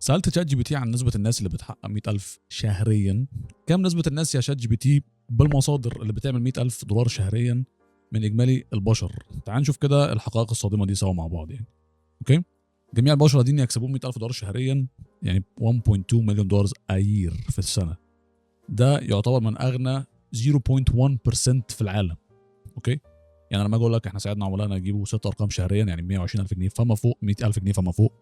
سالت شات جي بي تي عن نسبه الناس اللي بتحقق 100,000 شهريا. كم نسبه الناس يا شات جي بي تي بالمصادر اللي بتعمل 100,000 دولار شهريا من اجمالي البشر؟ تعال نشوف كده الحقائق الصادمه دي سوا مع بعض يعني. اوكي، جميع البشر دين يكسبون 100,000 دولار شهريا، يعني 1.2 مليون دولار اير في السنه. ده يعتبر من اغنى 0.1% في العالم. اوكي، يعني لما اجي اقول لك احنا ساعدنا عملائنا يجيبوا 6 ارقام شهريا، يعني 120,000 جنيه فما فوق، 100,000 جنيه فما فوق.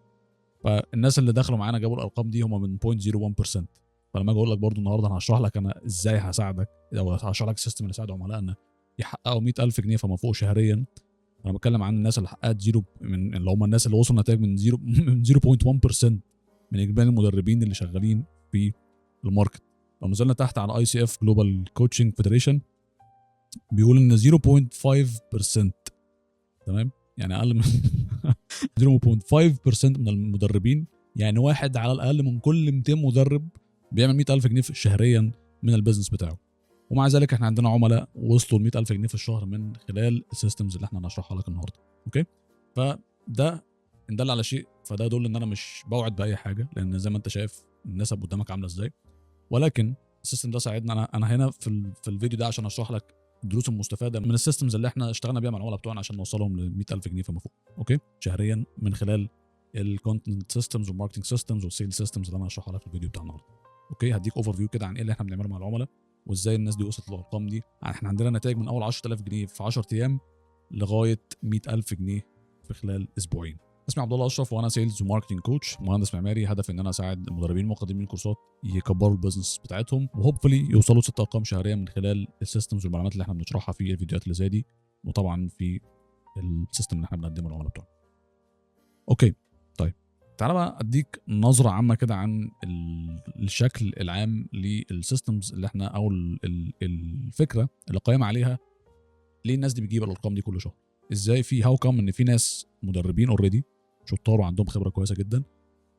فالناس اللي دخلوا معانا جابوا الارقام دي هم من 0.01%. فلما اجي اقول لك برضو النهارده انا هشرح لك انا ازاي هساعدك، او هشرح لك السيستم اللي يساعد عملائنا يحققوا 100,000 جنيه فما فوق شهريا. انا بتكلم عن الناس اللي حققت زيرو، من اللي هم الناس اللي وصلوا نتائج من 0.1% من اجمالي المدربين اللي شغالين في الماركت. لو نزلنا تحت على اي سي اف جلوبال كوتشنج فيدريشن بيقول ان 0.5%، تمام، يعني اقل من 0.5% من المدربين، يعني واحد على الاقل من كل 200 مدرب بيعمل 100,000 جنيه شهريا من البيزنس بتاعه. ومع ذلك احنا عندنا عملاء وصلوا ل 100,000 جنيه في الشهر من خلال السيستمز اللي احنا هنشرحها لك النهارده. اوكي، فده ان دل على شيء فده يدل ان انا مش بوعد باي حاجه، لان زي ما انت شايف النسب قدامك عامله ازاي. ولكن السيستم ده ساعدنا. انا هنا في الفيديو ده عشان اشرح لك الدروس المستفاده من السيستمز اللي احنا اشتغلنا بيها مع العملاء بتوعنا عشان نوصلهم ل 100,000 جنيه فما فوق. اوكي، شهريا من خلال الكونتنت سيستمز والماركتنج سيستمز والسيل سيستمز اللي انا هشرحها لك في الفيديو بتاع النهارده. اوكي، هديك اوفر فيو كده عن ايه اللي احنا بنعمله مع العملاء وازاي الناس دي وصلت للارقام دي. احنا عندنا نتائج من اول 10,000 جنيه في 10 ايام لغايه 100,000 جنيه في خلال اسبوعين. اسمي عبد الله اشرف وانا سيلز وماركتنج كوتش مهندس معماري. هدف ان انا اساعد المدربين مقدمين الكورسات يكبروا البيزنس بتاعتهم وهوبفلي يوصلوا 6 ارقام شهريه من خلال السيستمز والمعلومات اللي احنا بنشرحها في الفيديوهات اللي زي دي، وطبعا في السيستم اللي احنا بنقدمه للعملاء بتوعنا. اوكي، طيب تعالى بقى اديك نظره عامه كده عن الشكل العام للسيستمز اللي احنا او الفكره اللي قائمه عليها. ليه الناس دي بتجيب الارقام دي كل شهر؟ ازاي في هاو كم ان في ناس مدربين اوريدي شطار وعندهم خبره كويسه جدا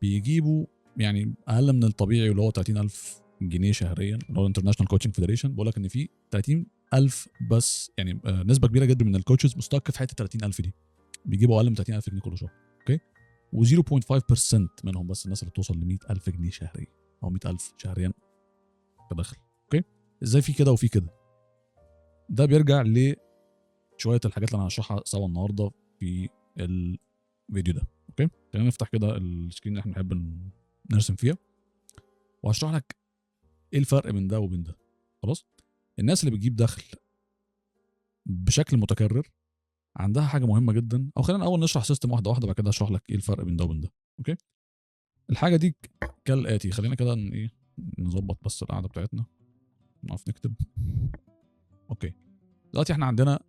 بيجيبوا يعني اقل من الطبيعي اللي هو 30,000 جنيه شهريا، اللي هو انترناشونال كوتشنج فيدريشن بيقول لك ان في 30,000 بس، يعني نسبه كبيره جدا من الكوتشز مستك في حته 30,000 دي بيجيبوا اقل من 30,000 جنيه كل شهر. اوكي، و0.5% منهم بس الناس اللي بتوصل ل 100,000 جنيه شهريا او 100,000 شهريا كدخل. اوكي، ازاي في كده وفي كده؟ ده بيرجع لشويه الحاجات اللي انا هشرحها سوا النهارده في الفيديو ده. اوكي، خلينا نفتح كده السكرين اللي احنا بنحب نرسم فيها وهشرح لك ايه الفرق بين ده وبين ده. خلاص، الناس اللي بتجيب دخل بشكل متكرر عندها حاجه مهمه جدا، او خلينا اول نشرح سيستم واحده واحده بعد كده اشرح لك ايه الفرق بين ده وبين ده. اوكي، الحاجه دي كالاتي. خلينا كده ايه نظبط بس القعده بتاعتنا، نقف نكتب. اوكي، دلوقتي احنا عندنا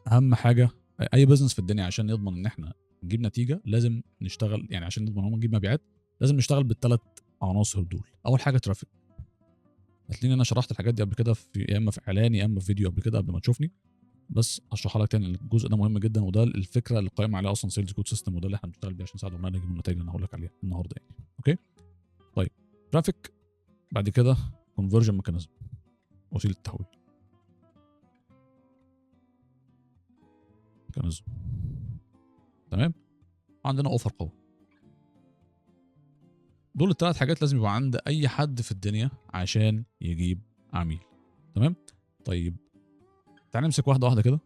اهم حاجه اي بزنس في الدنيا عشان يضمن ان احنا نجيب نتيجه لازم نشتغل، يعني عشان نضمن ان نجيب مبيعات لازم نشتغل بالثلاث عناصر دول. اول حاجه ترافيك. هتلاقيني انا شرحت الحاجات دي قبل كده في يا اما في اعلان يا اما في فيديو قبل كده قبل ما تشوفني، بس هشرحها لك تاني. الجزء ده مهم جدا وده الفكره اللي قائم عليها اصلا سيلز كود سيستم، وده اللي احنا بنشتغل بيه عشان نساعد العملاء يجيبوا النتائج اللي انا هقول لك عليها النهارده يعني. اوكي، طيب ترافيك، بعد كده كونفرجن ميكانيزم، وسيله التحويل ميكانيزم. تمام، عندنا اوفر قوي. دول الثلاث حاجات لازم يبقى عند اي حد في الدنيا عشان يجيب عميل. تمام، طيب تعال نمسك واحده واحده كده.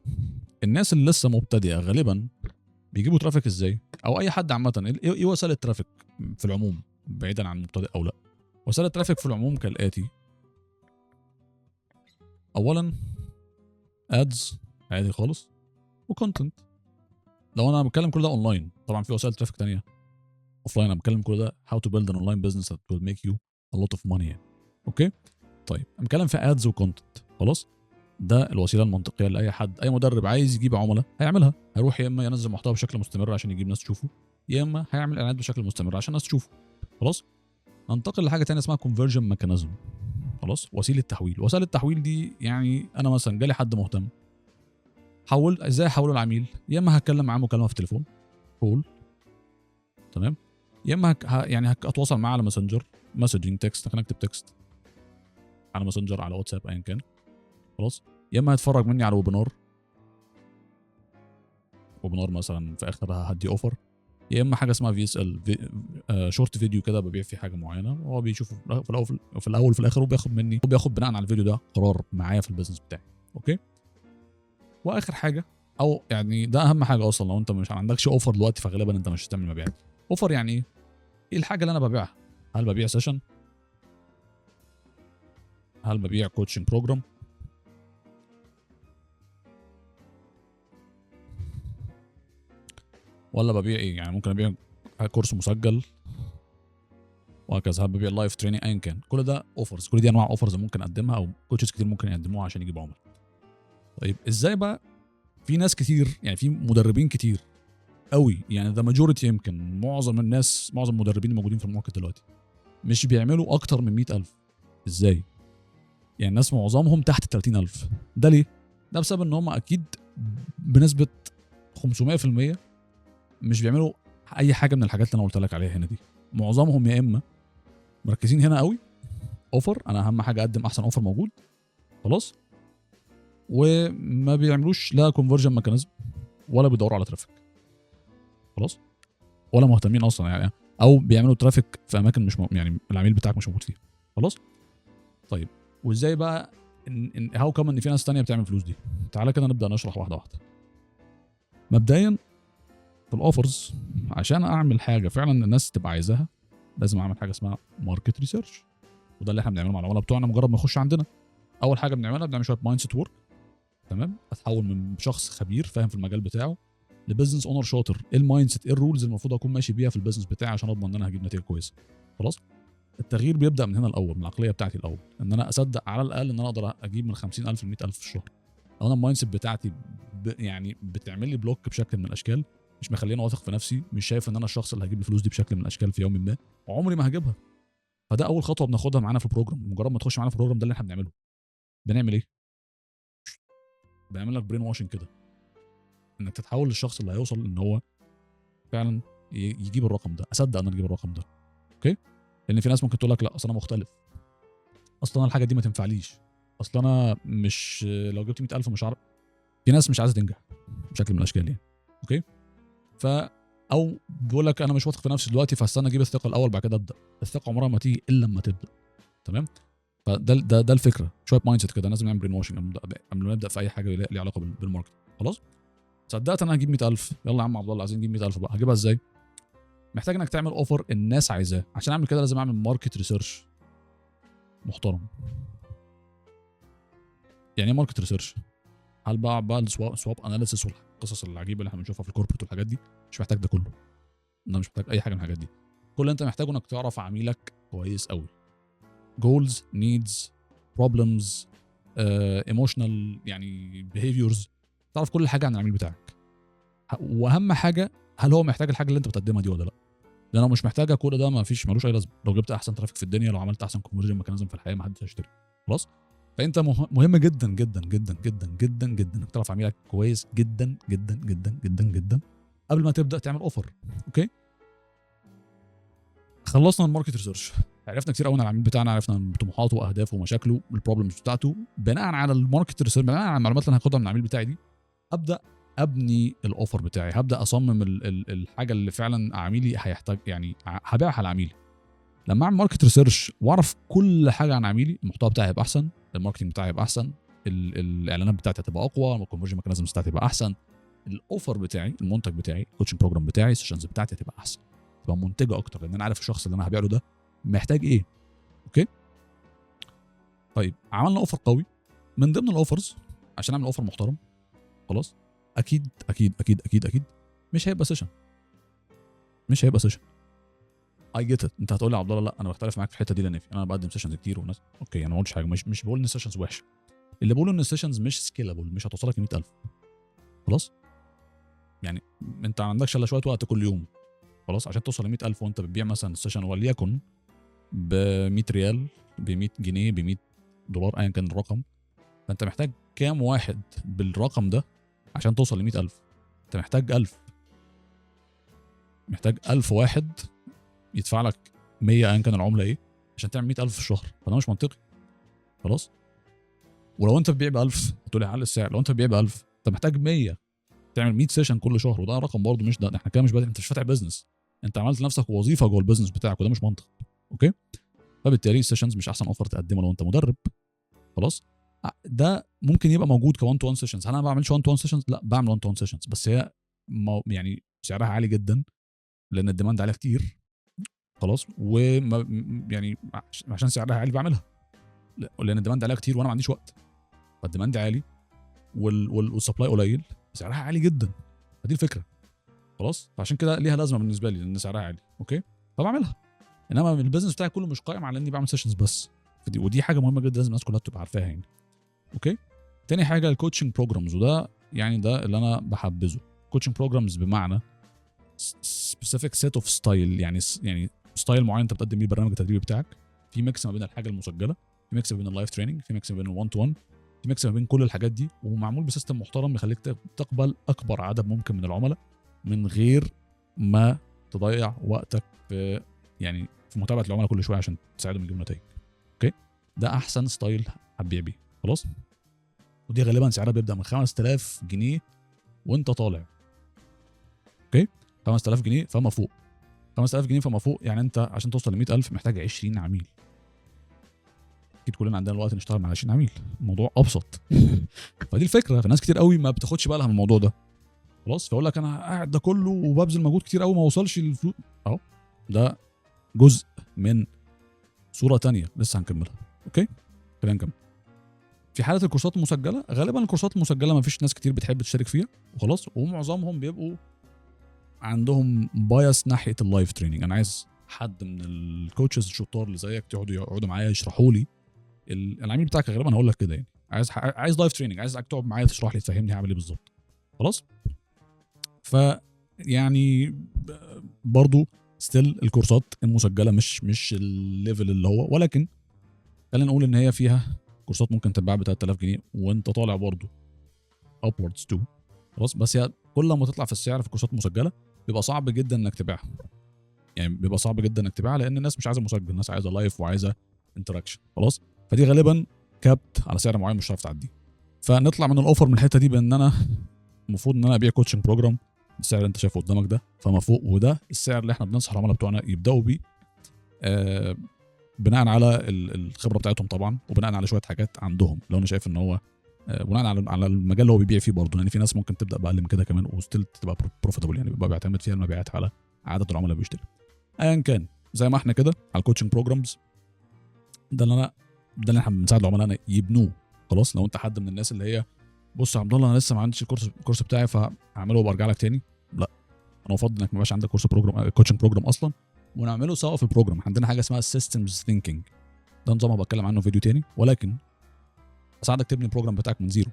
الناس اللي لسه مبتدئه غالبا بيجيبوا ترافيك ازاي؟ او اي حد عامه، ايه وسائل الترافيك في العموم بعيدا عن مبتدئ او لا؟ وسائل الترافيك في العموم كالاتي. اولا ادز عادي خالص، وكونتنت. لو انا بتكلم كل ده اونلاين، طبعا في وسائل ترافيك تانية اوفلاين. انا بتكلم كل ده how to build an online business that will make you a lot of money يعني. اوكي، طيب انا بتكلم في ادز وكونتنت. خلاص، ده الوسيله المنطقيه لاي حد، اي مدرب عايز يجيب عملاء هيعملها. هيروح يا اما ينزل محتوى بشكل مستمر عشان يجيب ناس تشوفه، يا اما هيعمل اعلانات بشكل مستمر عشان الناس تشوفه. خلاص، ننتقل لحاجه ثانيه اسمها كونفرجن ميكانيزم. خلاص، وسيله تحويل. وسائل التحويل دي يعني انا مثلا جالي حد مهتم، حول ازاي احوله العميل؟ يا اما هتكلم معاه مكالمه في التليفون كول، تمام، يا اما يعني هتواصل معاه على ماسنجر مسجنج تكست، هنكتب تكست على ماسنجر على واتساب ايا كان. خلاص، يا اما هتفرج مني على ويبينار مثلا في اخرها هدي اوفر، يا اما حاجه اسمها في اس ال، شورت فيديو كده ببيع فيه حاجه معينه، هو بيشوفه في الاول وفي الاخر، وبياخد بناء على الفيديو ده قرار معايا في البيزنس بتاعي. اوكي. واخر حاجه، او يعني ده اهم حاجه اصلا، لو انت مش عندكش اوفر دلوقتي فغالبا انت مش هتعمل مبيعات. اوفر يعني ايه؟ ايه الحاجه اللي انا ببيعها؟ هل ببيع سيشن؟ هل ببيع كوتشنج بروجرام؟ ولا ببيع ايه؟ يعني ممكن ابيع كورس مسجل وهكذا، هل ببيع لايف تريننج؟ ايا كان، كل ده اوفرز، كل دي انواع اوفرز ممكن اقدمها او كوتشز كتير ممكن يقدموها عشان يجيبوا عملاء. طيب ازاي بقى؟ في ناس كتير، يعني في مدربين كتير قوي، يعني ذا ماجوريتي، يمكن معظم الناس، معظم المدربين الموجودين في الماركت دلوقتي مش بيعملوا اكتر من 100,000. ازاي؟ يعني الناس معظمهم تحت 30,000. ده ليه؟ ده بسبب ان هم اكيد بنسبه 500% مش بيعملوا اي حاجه من الحاجات اللي انا قلت لك عليها هنا دي. معظمهم يا اما مركزين هنا قوي، اوفر، انا اهم حاجه اقدم احسن اوفر موجود، خلاص، وما بيعملوش لا كونفرجن ميكانيزم ولا بيدوروا على ترافيك، خلاص، ولا مهتمين اصلا يعني، او بيعملوا ترافيك في اماكن مش يعني العميل بتاعك مش موجود فيها، خلاص. طيب وازاي بقى هاو كم ان في ناس تانية بتعمل فلوس دي؟ تعالى كده نبدا نشرح واحده واحده. مبدئيا في الاوفرز، عشان اعمل حاجه فعلا الناس تبقى عايزاها، لازم اعمل حاجه اسمها ماركت ريسيرش، وده اللي احنا بنعمله مع العملاء بتوعنا مجرد ما يخش عندنا. اول حاجه بنعملها بنعمل شويه مايند سيت ورك، تمام، اتحول من شخص خبير فاهم في المجال بتاعه لبزنس اونر شاطر. ايه المايند سيت، ايه الرولز اللي المفروض اكون ماشي بيها في البيزنس بتاعي عشان اضمن ان انا هجيب نتيجه كويسه، خلاص. التغيير بيبدا من هنا الاول، من العقليه بتاعتي الاول، ان انا اصدق على الاقل ان انا اقدر اجيب من 50,000 ل 100,000 في الشهر. لو انا المايند سيت بتاعتي يعني بتعمل لي بلوك بشكل من الاشكال، مش مخليني واثق في نفسي، مش شايف ان انا الشخص اللي هجيب الفلوس دي بشكل من الاشكال في يوم ما، وعمري ما هجيبها. فده اول خطوه بناخدها معانا في البروجرام. مجرد ما تخش معانا في البروجرام ده اللي احنا بنعمله، بنعمل ايه؟ بنعمل لك برين واشنج كده، انك تتحول للشخص اللي هيوصل ان هو فعلا يجيب الرقم ده. اصدق ان انا اجيب الرقم ده، اوكي؟ لان في ناس ممكن تقول لك لا اصل انا مختلف، اصل انا الحاجه دي ما تنفعليش، اصل انا مش لو جبت 100,000 مش عارف. في ناس مش عايزه تنجح بشكل من الاشكال يعني، اوكي؟ ف او بيقول لك انا مش واثق في نفسي دلوقتي فاستنى اجيب الثقه الاول بعد كده ابدا. الثقه عمرها ما تيجي الا لما تبدا، تمام؟ فده الفكره، شويه مايند سيت كده، لازم نعمل برين واشنج قبل ما نبدا في اي حاجه ليها علاقه بالماركت، خلاص. صدقت انا هجيب 100,000، يلا يا عم عبد الله عايزين نجيب 100,000 بقى، هجيبها ازاي؟ محتاج انك تعمل اوفر الناس عايزاه. عشان اعمل كده لازم اعمل ماركت ريسيرش محترم. يعني ايه ماركت ريسيرش؟ هل بقى السواب اناليسيس والقصص العجيبه اللي احنا بنشوفها في الكوربريت والحاجات دي؟ مش محتاج ده كله، انا مش محتاج اي حاجه من الحاجات دي. كل اللي انت محتاجه انك تعرف عميلك كويس قوي، جولز، نيدز، بروبلمز، ايموشنال يعني بيهيفيورز، تعرف كل حاجه عن العميل بتاعك. واهم حاجه، هل هو محتاج الحاجه اللي انت بتقدمها دي ولا لا؟ لان لو مش محتاجه كل ده ما فيش، ملوش اي لازمه. لو جبت احسن ترافيك في الدنيا، لو عملت احسن كونفرجن ميكانيزم في الحياه، ما حدش هيشتري، خلاص. فانت مهم جدا جدا جدا جدا جدا جدا انك تعرف عميلك كويس جدا جدا جدا جدا جدا قبل ما تبدا تعمل اوفر، اوكي؟ خلصنا الماركت ريسيرش، عرفنا كتير قوي عن العميل بتاعنا، عرفنا طموحاته واهدافه ومشاكله والبروبلمز بتاعته. بناء على الماركت ريسيرش، بناء على المعلومات اللي انا هاخدها من العميل بتاعي دي، ابدا ابني الاوفر بتاعي، هبدا اصمم الحاجه اللي فعلا عميلي هيحتاج، يعني هبيعها لعميلي. لما اعمل ماركت ريسيرش واعرف كل حاجه عن عميلي، المحتوى بتاعي هيبقى احسن، الماركتنج بتاعي هيبقى احسن، الاعلانات بتاعتي هتبقى اقوى، الكونفرجن ميكانيزم بتاعتي هتبقى احسن، الاوفر بتاعي، المنتج بتاعي، الكوتشنج بروجرام بتاعي، السيشنز بتاعتي هتبقى احسن، تبقى منتجه اكتر، لان انا عارف الشخص اللي انا هبيع له ده محتاج ايه، اوكي؟ طيب عملنا اوفر قوي. من ضمن الاوفرز، عشان اعمل اوفر محترم، خلاص، اكيد اكيد اكيد اكيد اكيد مش هيبقى سيشن، مش هيبقى سيشن. اي جيت ات. انت هتقول لي يا عبد الله لا انا بختلف معاك في الحته دي، لان انا بقدم سيشنز كتير وناس، اوكي، انا ما قلتش حاجه، مش بقول ان السيشنز وحشه، اللي بقوله ان السيشنز مش سكيلابل، مش هتوصلك ل 100,000، خلاص. يعني انت ما عندكش الا شويه وقت كل يوم، خلاص، عشان توصل ل 100,000 وانت بتبيع مثلا السيشن وليكن ب 100 ريال، ب 100 جنيه، ب 100 دولار، ايا كان الرقم. فانت محتاج كام واحد بالرقم ده عشان توصل ل 100,000؟ انت محتاج 1000، محتاج 1000 واحد يدفع لك 100 ايا كان العمله ايه عشان تعمل 100,000 في الشهر. فده مش منطقي، خلاص. ولو انت بتبيع ب 1000 هتقول لي على السعر، لو انت بتبيع ب 1000 انت محتاج 100 تعمل 100 سيشن كل شهر، وده رقم برضه مش ده، احنا كده مش بدأ. انت مش فاتح بزنس، انت عملت لنفسك وظيفه جوه البيزنس بتاعك، وده مش منطق. اوكي، فبالتالي السيشنز مش احسن اوفر تقدمه لو انت مدرب. خلاص، ده ممكن يبقى موجود ك1 تو 1 سيشنز. هل انا ما بعملش 1 تو 1 سيشنز؟ لا، بعمل 1 تو 1 سيشنز، بس هي يعني سعرها عالي جدا لان الديماند عليها كتير. خلاص، يعني عشان سعرها عالي بعملها، لان الديماند عليها كتير وانا ما عنديش وقت. فالديماند عالي والسبلاي قليل، سعرها عالي جدا. فدي الفكره. خلاص، فعشان كده ليها لازمه بالنسبه لي لان سعرها عالي. اوكي، فبعملها. انما البيزنس بتاعي كله مش قائم على اني بعمل سيشنز بس. ودي حاجه مهمه جدا لازم الناس كلها تبقى عارفاها يعني. اوكي، تاني حاجه الكوتشنج بروجرامز، وده يعني ده اللي انا بحبذه. كوتشنج بروجرامز بمعنى سبيسيفيك سيت اوف ستايل، يعني ستايل معين انت بتقدم بيه البرنامج التدريبي بتاعك، في ميكس ما بين الحاجه المسجله، في ميكس ما بين اللايف تريننج، في ميكس ما بين ال1 تو 1، في ميكس ما بين كل الحاجات دي، ومعمول بسيستم محترم يخليك تقبل اكبر عدد ممكن من العملاء من غير ما تضيع وقتك في يعني في متابعه العملاء كل شويه عشان تساعدهم يجيبوا نتائج. اوكي، ده احسن ستايل هتبيع بيه. خلاص، ودي غالبا سعرها بيبدا من 5000 جنيه وانت طالع. اوكي، 5000 جنيه فما فوق. 5000 جنيه فما فوق، يعني انت عشان توصل ل 100000 محتاج 20 عميل. اكيد كلنا عندنا الوقت نشتغل مع 20 عميل، الموضوع ابسط. فدي الفكره، فناس كتير قوي ما بتاخدش بالها من الموضوع ده. خلاص، فاقول لك انا قاعد ده كله وببذل مجهود كتير قوي ما اوصلش للفلوس. اهو ده جزء من صوره تانية لسه هنكملها. اوكي، خلينا نكمل. في حاله الكورسات المسجله، غالبا الكورسات المسجله ما فيش ناس كتير بتحب تشترك فيها وخلاص، ومعظمهم بيبقوا عندهم بايس ناحيه اللايف تريننج. انا عايز حد من الكوتشز الشطار اللي زيك يقعدوا معايا يشرحوا لي العميل بتاعك. غالبا هقول لك كده يعني عايز لايف تريننج، عايزك تقعد معايا تشرح لي تفهمني هعمل ايه بالظبط. خلاص، ف يعني برضو ستيل الكورسات المسجله مش الليفل اللي هو، ولكن خلينا نقول ان هي فيها كورسات ممكن تتباع ب 3000 جنيه وانت طالع برضو upwards to. خلاص، بس هي كل ما تطلع في السعر في كورسات مسجله بيبقى صعب جدا انك تبيعها. يعني بيبقى صعب جدا انك تبيعها لان الناس مش عايزه مسجل، الناس عايزه لايف وعايزه انتراكشن. خلاص، فدي غالبا كابت على سعر معين مش هتعرف تعديه. فنطلع من الاوفر من الحته دي بان انا المفروض ان انا ابيع كوتشنج بروجرام بالسعر اللي انت شايفه قدامك ده فما فوق، وده السعر اللي احنا بننصح العملاء بتوعنا يبداوا بيه بناء على الخبره بتاعتهم طبعا، وبناء على شويه حاجات عندهم لو انا شايف ان هو بناء على المجال اللي هو بيبيع فيه برضه، لان في ناس ممكن تبدا باقل من كده كمان وستيل تبقى بروفيتابل، يعني بيبقى بيعتمد فيها المبيعات على عدد العملاء اللي بيشتري. ايا كان زي ما احنا كده على الكوتشنج بروجرامز، ده اللي احنا بنساعد العملاء يبنوه. خلاص، لو انت حد من الناس اللي هي بص يا عبد الله انا لسه ما عنديش الكورس بتاعي فاعمله وبرجع لك تاني، لا، انا افضل انك ما يبقاش عندك كوتشنج بروجرام اصلا، ونعمله سوا في البروجرام. عندنا حاجه اسمها سيستمز ثينكينج، ده نظام بتكلم عنه في فيديو تاني، ولكن اساعدك تبني البروجرام بتاعك من زيرو.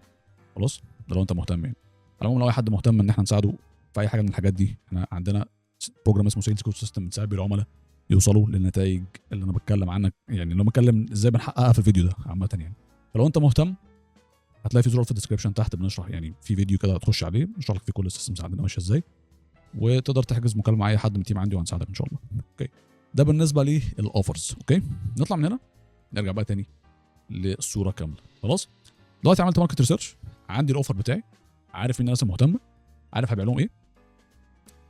خلاص، ده لو انت مهتم يعني. على العموم لو اي حد مهتم ان احنا نساعده في اي حاجه من الحاجات دي، احنا عندنا بروجرام اسمه سيلز كود سيستم بنساعد بيه العملاء يوصلوا للنتائج اللي انا بتكلم عنك، يعني اللي بتكلم ازاي بنحققها في الفيديو ده عامه يعني. فلو انت مهتم هتلاقي في زرار في الديسكربشن تحت بنشرح، يعني في فيديو كده هتخش عليه نشرح لك فيه كل السيستمز عندنا ماشيه ازاي، وتقدر تحجز مكالمه مع اي حد من التيم عندي وهنساعدك ان شاء الله. اوكي، ده بالنسبه للاوفرز. اوكي، نطلع من هنا نرجع بقى تاني للصوره كامله. خلاص، دلوقتي عملت ماركت ريسيرش، عندي الاوفر بتاعي، عارف مين الناس المهتمه، عارف هبيع لهم ايه.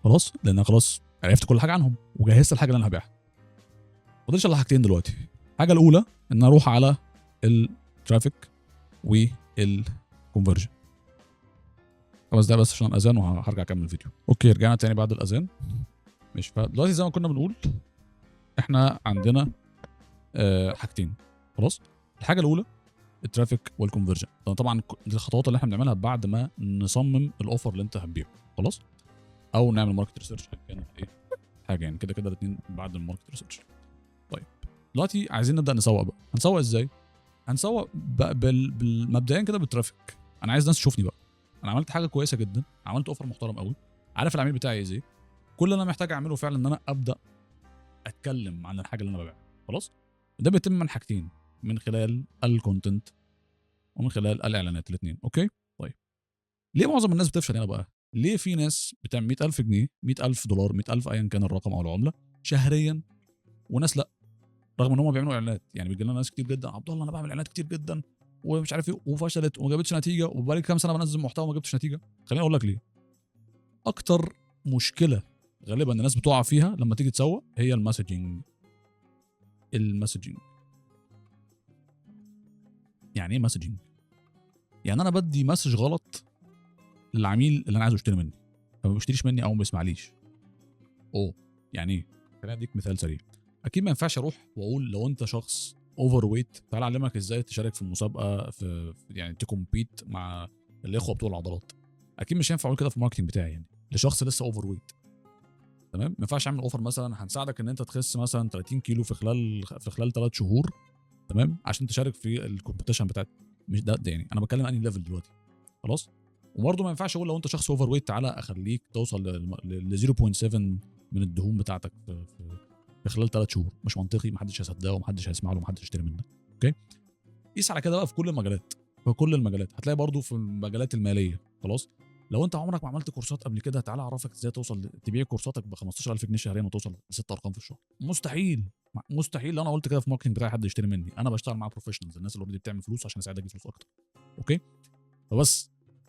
خلاص، لان انا خلاص عرفت كل حاجه عنهم وجهزت الحاجه اللي انا هبيعها. فاضلش الا حاجتين دلوقتي. الحاجه الاولى ان اروح على الترافيك والكونفرجن. 5 دقايق بس عشان الاذان وهرجع اكمل الفيديو. اوكي، رجعنا تاني بعد الاذان. مش فدلوقتي زي ما كنا بنقول احنا عندنا حاجتين. خلاص، الحاجه الاولى الترافيك والكونفرجن. طبعا دي الخطوات اللي احنا بنعملها بعد ما نصمم الاوفر اللي انت هتبيعه. خلاص، او نعمل ماركت ريسيرش كان ايه حاجه يعني كده الاثنين بعد الماركت ريسيرش. طيب دلوقتي عايزين نبدا نسوق بقى. هنسوق ازاي؟ هنسوق مبدئيا كده بالترافيك. انا عايز ناس تشوفني بقى، انا عملت حاجه كويسه جدا، عملت اوفر محترم قوي، عارف العميل بتاعي عايز ايه. كل اللي انا محتاج اعمله فعلا ان انا ابدا اتكلم عن الحاجه اللي انا ببيعها. خلاص، ده بيتم من حاجتين، من خلال الكونتنت ومن خلال الاعلانات الاثنين. اوكي، طيب ليه معظم الناس بتفشل هنا بقى؟ ليه في ناس بتعمل 100000 جنيه، 100000 دولار، 100000 ايا كان الرقم او العمله شهريا، وناس لا، رغم ان هم بيعملوا اعلانات؟ يعني بيجي لنا ناس كتير جدا، عبد الله انا بعمل اعلانات كتير جدا ومش عارف ايه وفشلت وما جابتش نتيجه، وبقالي كام سنه بنزل محتوى وما جبتش نتيجه. خليني اقول لك ليه. اكتر مشكله غالبا الناس بتقع فيها لما تيجي تسوق هي المسجنج. يعني ايه مسجنج؟ يعني انا بدي مسج غلط للعميل اللي انا عايزه يشتري مني، فما بيشتريش مني او ما بيسمعليش. يعني ايه؟ خليني اديك مثال سريع. اكيد ما ينفعش اروح واقول لو انت شخص اوفر ويت تعال اعلمك ازاي تشارك في المسابقه يعني تكومبيت مع الاخوه بتوع العضلات. اكيد مش هينفع اقول كده في الماركتنج بتاعي يعني لشخص لسه اوفر ويت. تمام، ما ينفعش اعمل اوفر مثلا هنساعدك ان انت تخس مثلا 30 كيلو في خلال 3 شهور، تمام، عشان تشارك في الكومبيتيشن بتاعت. مش ده يعني انا بتكلم انهي ليفل دلوقتي. خلاص. وبرضه ما ينفعش اقول لو انت شخص اوفر ويت تعالى اخليك توصل ل 0.7 من الدهون بتاعتك في خلال 3 شهور. مش منطقي، محدش هيصدقه ومحدش هيسمع له ومحدش هيشتري منك. اوكي، قيس على كده بقى في كل المجالات. هتلاقي برضه في المجالات الماليه. خلاص، لو انت عمرك ما عملت كورسات قبل كده تعالى اعرفك ازاي توصل تبيع كورساتك ب 15000 جنيه شهريا وتوصل ل6 ارقام في الشهر. مستحيل لو انا قلت كده في الماركتنج بتاعي حد يشتري مني. انا بشتغل مع بروفيشنالز، الناس اللي اوريدي بتعمل فلوس عشان اساعدك تجيب فلوس اكتر. اوكي،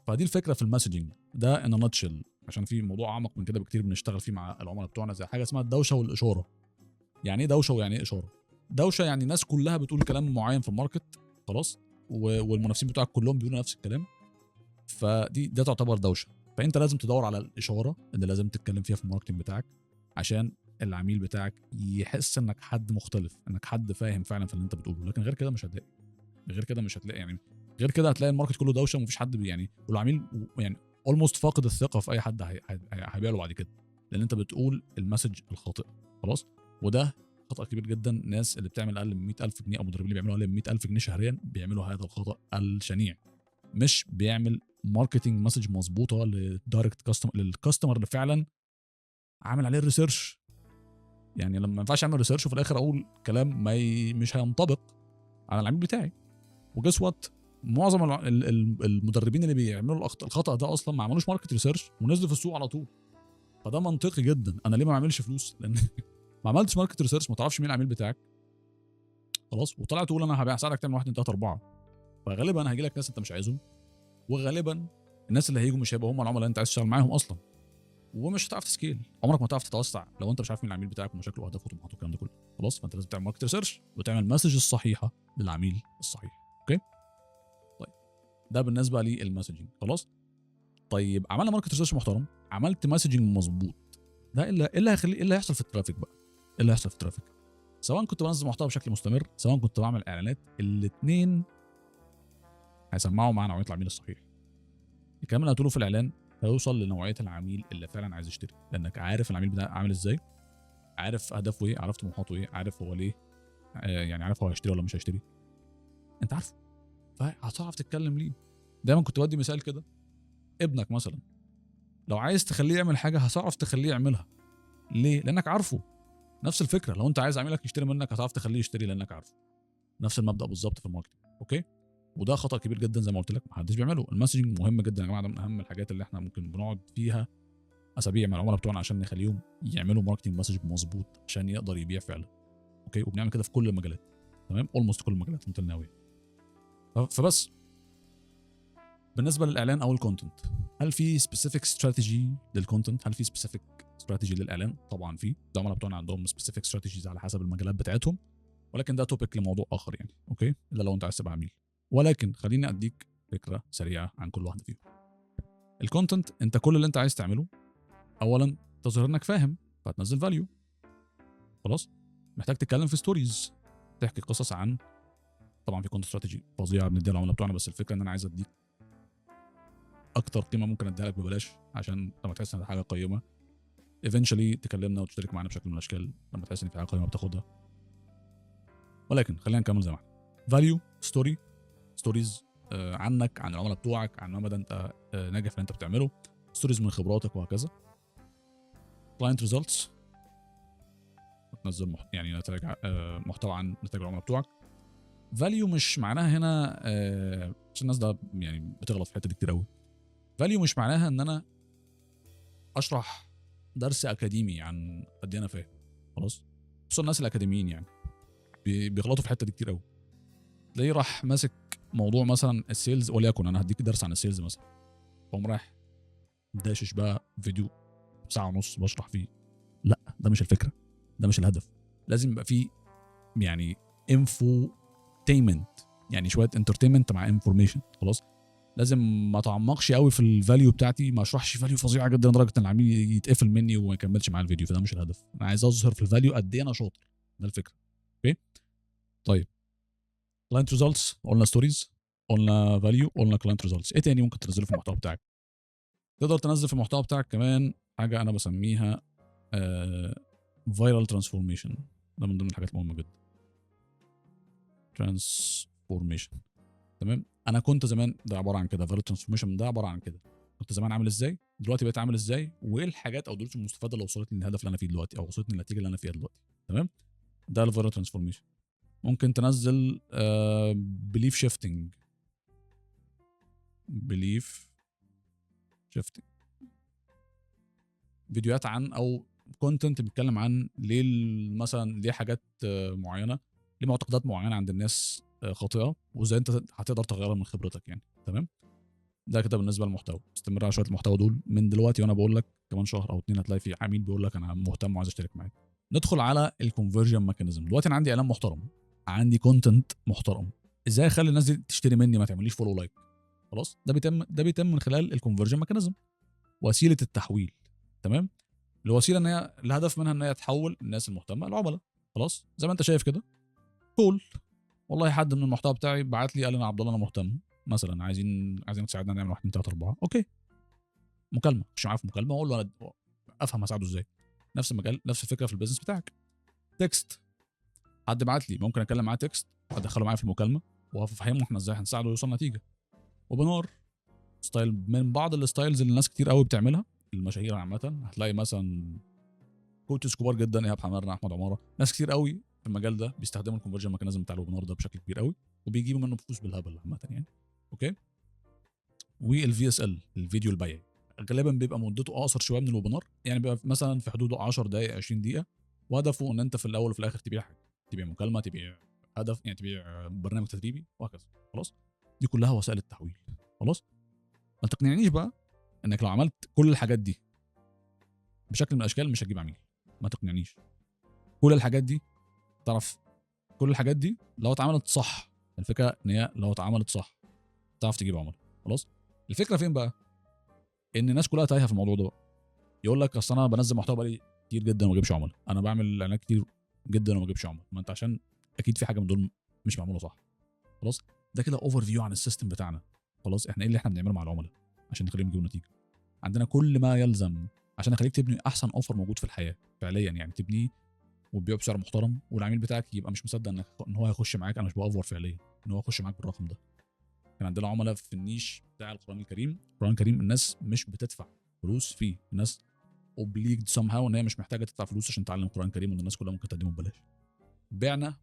فدي الفكره في المسجنج ده ان ناتشل، عشان في موضوع اعمق من كده بكتير بنشتغل فيه مع العملاء بتوعنا، زي حاجه اسمها الدوشه والاشاره. يعني ايه دوشه ويعني ايه اشاره؟ دوشه يعني الناس كلها بتقول كلام معين في الماركت، خلاص، والمنافسين بتوعك كلهم بيقولوا نفس الكلام، ده تعتبر دوشه. فانت لازم تدور على الاشاره اللي لازم تتكلم فيها في الماركتنج بتاعك عشان العميل بتاعك يحس انك حد مختلف، انك حد فاهم فعلا في اللي انت بتقوله. لكن غير كده مش هتلاقي يعني غير كده هتلاقي الماركت كله دوشه ومفيش حد يعني، والعميل يعني اولموست فاقد الثقه في اي حد هيبيع له بعد كده، لان انت بتقول المسج الخاطئ. خلاص، وده خطا كبير جدا. الناس اللي بتعمل اقل من 100000 جنيه او مدربين اللي بيعملوا اقل من 100000 جنيه شهريا بيعملوا هذا الخطا الشنيع. مش بيعمل ماركتنج مسج مظبوطه للدايركت كاستمر، للكاستمر اللي فعلا عامل عليه الريسيرش. يعني لما ما ينفعش اعمل ريسيرش وفي الاخر اقول كلام مش هينطبق على العميل بتاعي. وجس وات، معظم المدربين اللي بيعملوا الخطا ده اصلا ما عملوش ماركت ريسيرش ونزلوا في السوق على طول. فده منطقي جدا. انا ليه ما اعملش فلوس؟ لان ما عملتش ماركت ريسيرش، ما تعرفش مين العميل بتاعك. خلاص، وطلعت تقول انا هساعدك تعمل 1 2 3 4. فغالبا هيجي لك ناس انت مش عايزهم، وغالبا الناس اللي هيجوا مش هيبقوا هم العملاء اللي انت عايز تشتغل معاهم اصلا. ومش هتعرف تسكيل، عمرك ما هتعرف تتوسع لو انت مش عارف مين العميل بتاعك ومشاكله واهدافه وطموحاته والكلام ده كله. خلاص، فانت لازم تعمل ماركت ريسيرش وتعمل مسج الصحيحه للعميل الصحيح. اوكي، طيب ده بالنسبه للمسجنج. خلاص، طيب عملنا ماركت ريسيرش محترم، عملت مسجنج مظبوط، ده ايه اللي هيحصل في الترافيك بقى؟ ايه اللي هيحصل في الترافيك؟ سواء كنت بنزل محتوى بشكل مستمر، سواء كنت بعمل اعلانات، الاثنين هيسمعوا مع نوعيه العميل الصحيح. الكلام اللي هتقوله في الاعلان هيوصل لنوعيه العميل اللي فعلا عايز يشتري، لانك عارف العميل بتاعك عامل ازاي، عارف اهدافه ايه، عارف طموحاته ايه، عارف هو ليه، يعني عارف هو هيشتري ولا مش هيشتري، انت عارفه، فهتعرف تتكلم ليه. دايما كنت بدي مثال كده، ابنك مثلا لو عايز تخليه يعمل حاجه هتعرف تخليه يعملها. ليه؟ لانك عارفه. نفس الفكره، لو انت عايز عميلك يشتري منك هتعرف تخليه يشتري لانك عارفه. نفس المبدا بالظبط في الماركتنج. اوكي، وده خطا كبير جدا زي ما قلت لك محدش بيعمله. المسجنج مهم جدا يا جماعه، ده من اهم الحاجات اللي احنا ممكن بنقعد فيها اسابيع مع العملاء بتوعنا عشان نخليهم يعملوا ماركتنج مسج مظبوط عشان يقدر يبيع فعلا. اوكي، وبنعمل كده في كل المجالات. تمام، اولموست كل المجالات متناويه. فبس بالنسبه للاعلان او الكونتنت، هل في سبيسيفيك استراتيجي للكونتنت؟ هل في سبيسيفيك استراتيجي للاعلان؟ طبعا في. العملاء بتوعنا عندهم سبيسيفيك استراتيجيز على حسب المجالات بتاعتهم، ولكن ده توبيك لموضوع اخر يعني. اوكي، الا لو انت عايز تبقى عميل. ولكن خليني اديك فكره سريعه عن كل واحده فيهم. الكونتنت، انت كل اللي انت عايز تعمله اولا تظهر انك فاهم، فهتنزل فاليو. خلاص، محتاج تتكلم في ستوريز، تحكي قصص عن، طبعا في كونتنت استراتيجي فظيعه بنديها للعملاء بتوعنا، بس الفكره ان انا عايز اديك اكتر قيمه ممكن اديها لك ببلاش عشان لما تحس ان حاجه قيمه ايفينشولي تكلمنا وتشترك معانا بشكل من الاشكال لما تحس ان في حاجه قيمه بتاخدها. ولكن خلينا نكمل زي ما احنا. فاليو، ستوريز عنك، عن العملاء بتوعك، عن ما مدى انت ناجح في اللي انت بتعمله، ستوريز من خبراتك وهكذا. كلاينت ريزلتس، تنزل يعني نتائج محتوى عن نتائج العملاء بتوعك. فاليو مش معناها هنا عشان الناس ده يعني بتغلط في الحته دي كتير قوي. فاليو مش معناها ان انا اشرح درس اكاديمي عن قد ايه انا فاهم. خلاص، خصوصا الناس الاكاديميين يعني بيغلطوا في الحته دي كتير قوي. تلاقيه راح ماسك موضوع مثلا السيلز، وليكن انا هديك درس عن السيلز مثلا، فقوم رايح داشش بقى فيديو ساعه ونص بشرح فيه. لا، ده مش الفكره، ده مش الهدف. لازم يبقى فيه يعني انفوتينمنت، يعني شويه انترتينمنت مع انفورميشن. خلاص، لازم ما اتعمقش قوي في الفاليو بتاعتي، ما اشرحش فاليو فظيعه جدا لدرجه ان العميل يتقفل مني وما يكملش معايا الفيديو، فده مش الهدف. انا عايز اظهر في الفاليو قد ايه انا شاطر، ده الفكره. اوكي طيب، كلاينت ريزلتس قلنا، ستوريز قلنا، فاليو قلنا، كلاينت ريزلتس. ايه تاني ممكن تنزله في المحتوى بتاعك؟ تقدر تنزل في المحتوى بتاعك كمان حاجه انا بسميها فايرال ترانسفورميشن. ده من ضمن الحاجات المهمه جدا. ترانسفورميشن، تمام. انا كنت زمان ده عباره عن كده، فايرال ترانسفورميشن ده عباره عن كده. كنت زمان عامل ازاي، دلوقتي بقيت عامل ازاي، وايه الحاجات او الدروس المستفاده اللي وصلتني للهدف اللي انا فيه دلوقتي، او وصلتني للنتيجه اللي انا فيها دلوقتي. تمام، ده الفايرال ترانسفورميشن. ممكن تنزل بليف شيفتنج، بليف شيفتنج، فيديوهات عن او كونتنت بيتكلم عن ليه مثلا ليه حاجات معينه، ليه معتقدات معينه عند الناس خاطئه، وازاي انت هتقدر تغيرها من خبرتك يعني. تمام، ده كده بالنسبه للمحتوى. استمر على شويه المحتوى دول من دلوقتي، وانا بقول لك كمان شهر او 2 هتلاقي في عميل بيقول لك انا مهتم وعايز اشترك معاك. ندخل على الكونفرجن ميكانيزم. دلوقتي انا عندي اعلان محترم، عندي كونتنت محترم، ازاي اخلي الناس دي تشتري مني، ما تعمليش فولو لايك؟ خلاص، ده بيتم من خلال الكونفرجن ميكانيزم، وسيله التحويل. تمام، الوسيله ان هي الهدف منها ان هي تحول الناس المهتمه لعملاء. خلاص، زي ما انت شايف كده، كول والله حد من المحتوى بتاعي بعت لي قال انا عبد الله انا مهتم مثلا، عايزين تساعدنا نعمل 1 2 3 4. اوكي، مكالمه، مش معاه في مكالمه، اقول له انا افهم هساعده ازاي. نفس المجال، نفس الفكره في البيزنس بتاعك. تكست، حد بعت لي ممكن اتكلم معاه تكست، ادخله معايا في المكالمه وافهمه احنا ازاي هنساعده يوصل نتيجه. وبنار، ستايل من بعض الستايلز اللي الناس كتير قوي بتعملها، المشاهير عامه. هتلاقي مثلا كوتشز كبار جدا، ايهاب حمارنا، احمد عماره، ناس كتير قوي في المجال ده بيستخدموا الكونفرجن ميكانيزم بتاع الويبينار ده بشكل كبير قوي، وبيجيبوا منه فلوس بالهبل عامه يعني. اوكي، والفي اس ال، الفيديو البيعي، غالبا بيبقى مدته اقصر شويه من الويبينار، يعني بيبقى مثلا في حدود 10 دقائق 20 دقيقه، وهدفه ان انت في الاول وفي الاخر تبيع حاجه، تبيع مكالمه، تبيع هدف، يعني تبيع برنامج تدريبي وهكذا. خلاص، دي كلها وسائل التحويل. خلاص، ما تقنعنيش بقى انك لو عملت كل الحاجات دي بشكل من الاشكال مش هتجيب عميل. ما تقنعنيش. كل الحاجات دي تعرف، كل الحاجات دي لو اتعملت صح، الفكره ان هي لو اتعملت صح تعرف تجيب عملاء. خلاص، الفكره فين بقى؟ ان الناس كلها تايهه في الموضوع ده. يقول لك اصل انا بنزل محتوى بقالي كتير جدا وما بجيبش عملاء، انا بعمل اعلانات كتير جدا وما بجيبش عملاء. ما انت عشان اكيد في حاجه من دول مش معموله صح. خلاص، ده كده اوفر فيو عن السيستم بتاعنا. خلاص، احنا ايه اللي احنا بنعمله مع العملاء عشان نخليهم يجيبوا نتيجه؟ عندنا كل ما يلزم عشان نخليك تبني احسن اوفر موجود في الحياه فعليا، يعني تبنيه وتبيعه بسعر محترم، والعميل بتاعك يبقى مش مصدق ان هو هيخش معاك، انا مش باوفر فعليا، ان هو يخش معاك بالرقم ده. كان عندنا عملاء في النيش بتاع القران الكريم. القران الكريم الناس مش بتدفع فلوس فيه، الناس اوبليجد سام هاو ان هي مش محتاجه تدفع فلوس عشان تعلم القران الكريم، وان الناس كلها ممكن تقدمه ببلاش. بعنا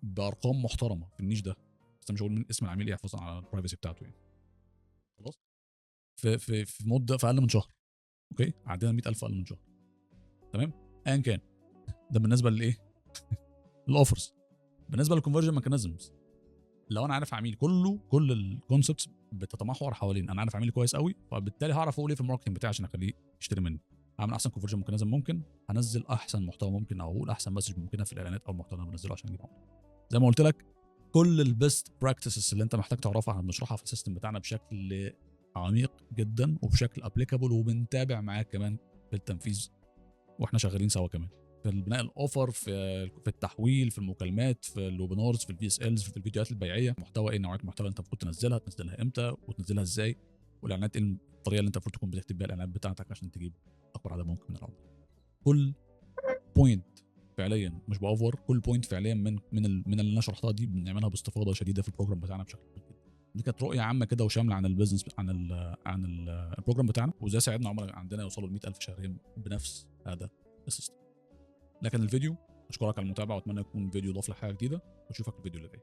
بارقام محترمه في النيش ده، بس مش هقول من اسم العميل ايه حفاظا على البرايفسي بتاعته يعني. خلاص، في مده، في اقل من شهر. اوكي، عدينا 100,000 اقل من شهر. تمام، ايا كان. ده بالنسبه للايه؟ الاوفرز. بالنسبه للكونفرجن ميكانيزمز، لو انا عارف عميل، كل الكونسبتس بتتمحور حوالين انا عارف عميلي كويس قوي، فبالتالي هعرف اقول ايه في الماركتنج بتاعي عشان اخليه يشتري مني. هعمل احسن كونفرجن ميكانيزم ممكن، هنزل احسن محتوى ممكن، او اقول احسن مسج ممكنه في الاعلانات او المحتوى اللي انا بنزله عشان اجيب عملاء. زي ما قلت لك، كل البيست براكتسز اللي انت محتاج تعرفها احنا بنشرحها في السيستم بتاعنا بشكل عميق جدا وبشكل ابليكابل، وبنتابع معاك كمان في التنفيذ واحنا شغالين سوا كمان في البناء الاوفر، في التحويل، في المكالمات، في الويبينارز، في الفي اس الز، في الفيديوهات البيعيه. محتوى ايه، نوعيه المحتوى اللي انت المفروض تنزلها امتى وتنزلها ازاي، والاعلانات ايه الطريقه اللي انت المفروض تكون بتكتب بيها الاعلانات بتاعتك عشان تجيب اكبر عدد ممكن من العملاء. كل بوينت فعليا مش باوفر، كل بوينت فعليا من اللي انا شرحتها دي بنعملها باستفاضه شديده في البروجرام بتاعنا بشكل كبير. دي كانت رؤيه عامه كده وشامله عن البيزنس، عن البروجرام بتاعنا، وازاي ساعدنا عملاء عندنا يوصلوا ل 100,000 شهريا بنفس هذا السيستم. لكن الفيديو، اشكرك على المتابعه، واتمنى يكون فيديو ضاف لك حاجه جديده، واشوفك في الفيديو اللي جاي.